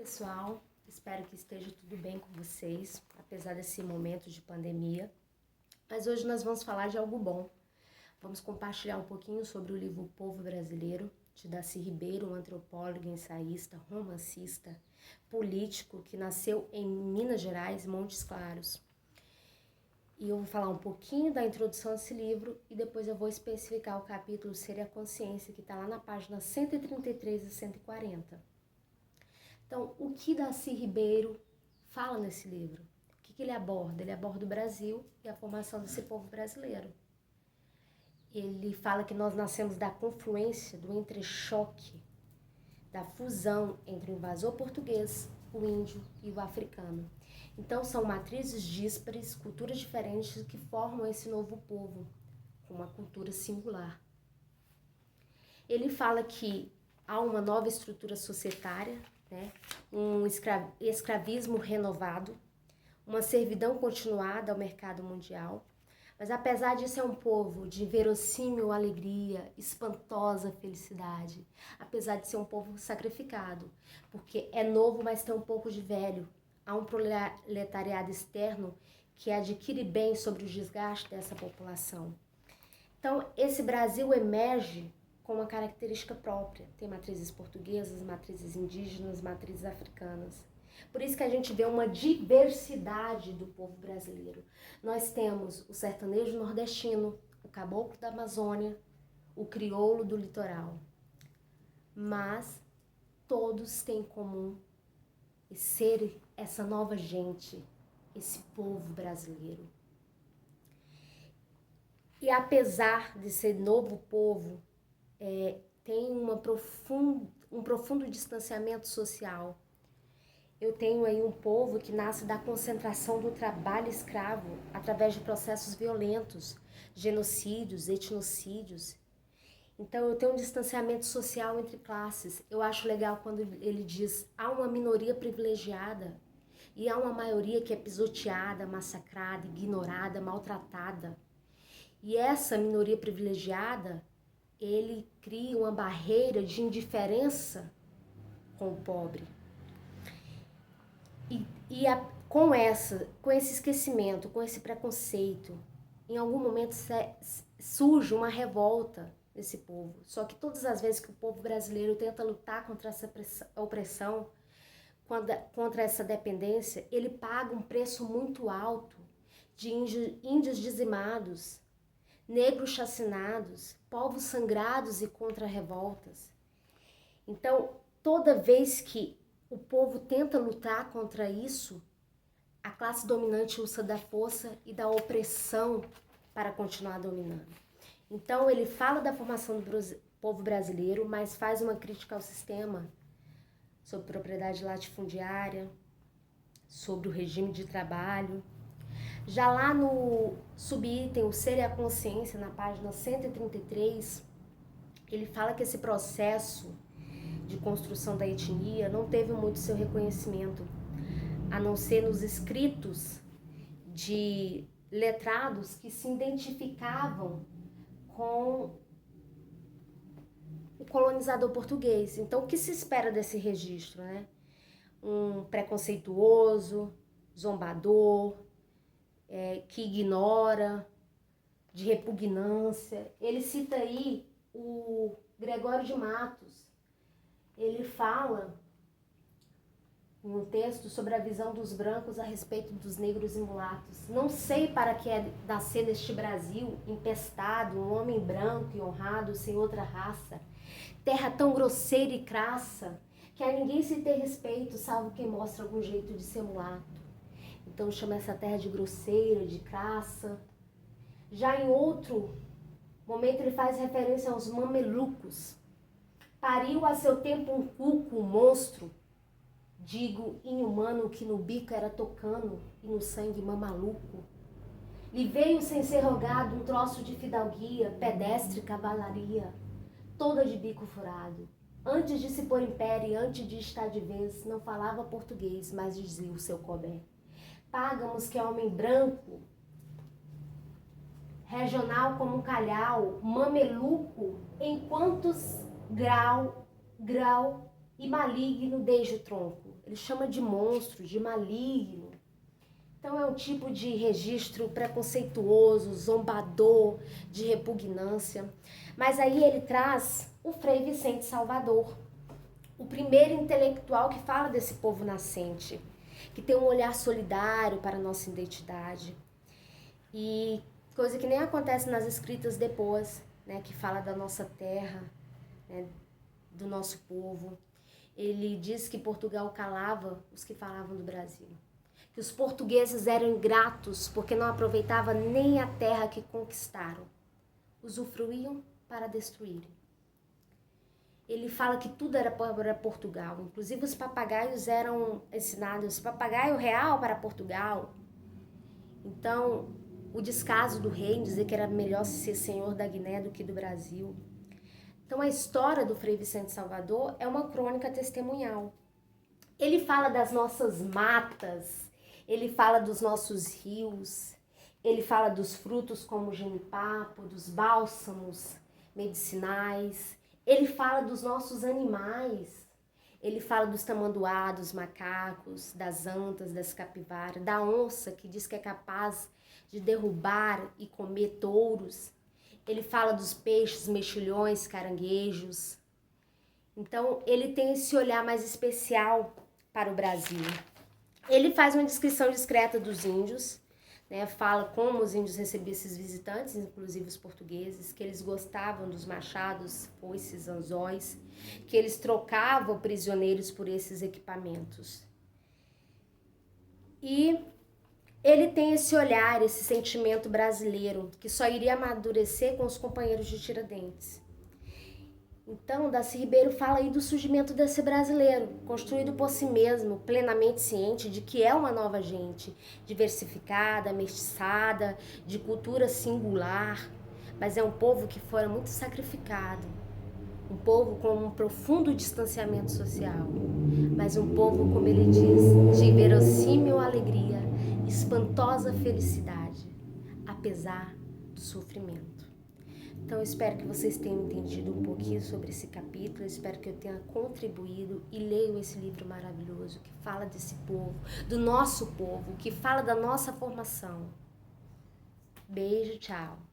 pessoal, espero que esteja tudo bem com vocês, apesar desse momento de pandemia. Mas hoje nós vamos falar de algo bom. Vamos compartilhar um pouquinho sobre o livro O Povo Brasileiro, de Darcy Ribeiro, um antropólogo, ensaísta, romancista, político que nasceu em Minas Gerais, Montes Claros. E eu vou falar um pouquinho da introdução desse livro e depois eu vou especificar o capítulo Ser e a Consciência, que está lá na página 133 e 140. Então, o que Darcy Ribeiro fala nesse livro? O que ele aborda? Ele aborda o Brasil e a formação desse povo brasileiro. Ele fala que nós nascemos da confluência, do entrechoque, da fusão entre o invasor português, o índio e o africano. Então, são matrizes díspares, culturas diferentes que formam esse novo povo, com uma cultura singular. Ele fala que há uma nova estrutura societária, um escravismo renovado, uma servidão continuada ao mercado mundial. Mas apesar disso é um povo de verossímil alegria, espantosa felicidade. Apesar de ser um povo sacrificado, porque é novo, mas tem um pouco de velho. Há um proletariado externo que adquire bem sobre o desgaste dessa população. Então, esse Brasil emerge com uma característica própria. Tem matrizes portuguesas, matrizes indígenas, matrizes africanas. Por isso que a gente vê uma diversidade do povo brasileiro. Nós temos o sertanejo nordestino, o caboclo da Amazônia, o crioulo do litoral. Mas todos têm em comum ser essa nova gente, esse povo brasileiro. E apesar de ser novo povo, tem um profundo distanciamento social. Eu tenho aí um povo que nasce da concentração do trabalho escravo através de processos violentos, genocídios, etnocídios. Então eu tenho um distanciamento social entre classes. Eu acho legal quando ele diz há uma minoria privilegiada e há uma maioria que é pisoteada, massacrada, ignorada, maltratada. E essa minoria privilegiada, ele cria uma barreira de indiferença com o pobre. Com esse esquecimento, com esse preconceito, em algum momento surge uma revolta desse povo. Só que todas as vezes que o povo brasileiro tenta lutar contra essa opressão, contra essa dependência, ele paga um preço muito alto de índios dizimados, negros chacinados, povos sangrados e contra-revoltas. Então, toda vez que o povo tenta lutar contra isso, a classe dominante usa da força e da opressão para continuar dominando. Então, ele fala da formação do povo brasileiro, mas faz uma crítica ao sistema sobre propriedade latifundiária, sobre o regime de trabalho. Já lá no subitem, o Ser e a Consciência, na página 133, ele fala que esse processo de construção da etnia não teve muito seu reconhecimento, a não ser nos escritos de letrados que se identificavam com o colonizador português. Então, o que se espera desse registro, Um preconceituoso, zombador, que ignora, de repugnância. Ele cita aí o Gregório de Matos. Ele fala em um texto sobre a visão dos brancos a respeito dos negros e mulatos. Não sei para que é nascer neste Brasil empestado, um homem branco e honrado sem outra raça, terra tão grosseira e crassa, que a ninguém se tem respeito, salvo quem mostra algum jeito de ser mulato. Então chama essa terra de grosseira, de crassa. Já em outro momento ele faz referência aos mamelucos. Pariu a seu tempo um cuco, um monstro, digo inumano, que no bico era tocano e no sangue mamaluco. Lhe veio sem ser rogado um troço de fidalguia, pedestre, cavalaria, toda de bico furado. Antes de se pôr em pé e antes de estar de vez, não falava português, mas dizia o seu cobé. Págamos que é homem branco, regional como um calhau, mameluco, em quantos grau e maligno desde o tronco. ele chama de monstro, de maligno. Então é um tipo de registro preconceituoso, zombador, de repugnância. Mas aí ele traz o Frei Vicente Salvador, o primeiro intelectual que fala desse povo nascente, que tem um olhar solidário para a nossa identidade. E coisa que nem acontece nas escritas depois, né, que fala da nossa terra, né, do nosso povo. Ele diz que Portugal calava os que falavam do Brasil, que os portugueses eram ingratos porque não aproveitavam nem a terra que conquistaram, usufruíam para destruírem. Ele fala que tudo era para Portugal, inclusive os papagaios eram ensinados, papagaio real para Portugal. Então, o descaso do rei em dizer que era melhor ser senhor da Guiné do que do Brasil. Então, a história do Frei Vicente Salvador é uma crônica testemunhal. Ele fala das nossas matas, ele fala dos nossos rios, ele fala dos frutos como o genipapo, dos bálsamos medicinais, ele fala dos nossos animais, ele fala dos tamanduá, dos macacos, das antas, das capivaras, da onça que diz que é capaz de derrubar e comer touros. Ele fala dos peixes, mexilhões, caranguejos. Então, ele tem esse olhar mais especial para o Brasil. Ele faz uma descrição discreta dos índios, né? Fala como os índios recebiam esses visitantes, inclusive os portugueses, que eles gostavam dos machados, foices, anzóis, que eles trocavam prisioneiros por esses equipamentos. E ele tem esse olhar, esse sentimento brasileiro, que só iria amadurecer com os companheiros de Tiradentes. Então, Darcy Ribeiro fala aí do surgimento desse brasileiro, construído por si mesmo, plenamente ciente de que é uma nova gente, diversificada, mestiçada, de cultura singular, mas é um povo que fora muito sacrificado, um povo com um profundo distanciamento social, mas um povo, como ele diz, de verossímil alegria, espantosa felicidade, apesar do sofrimento. Então, eu espero que vocês tenham entendido um pouquinho sobre esse capítulo, eu espero que eu tenha contribuído e leiam esse livro maravilhoso que fala desse povo, do nosso povo, que fala da nossa formação. Beijo, tchau!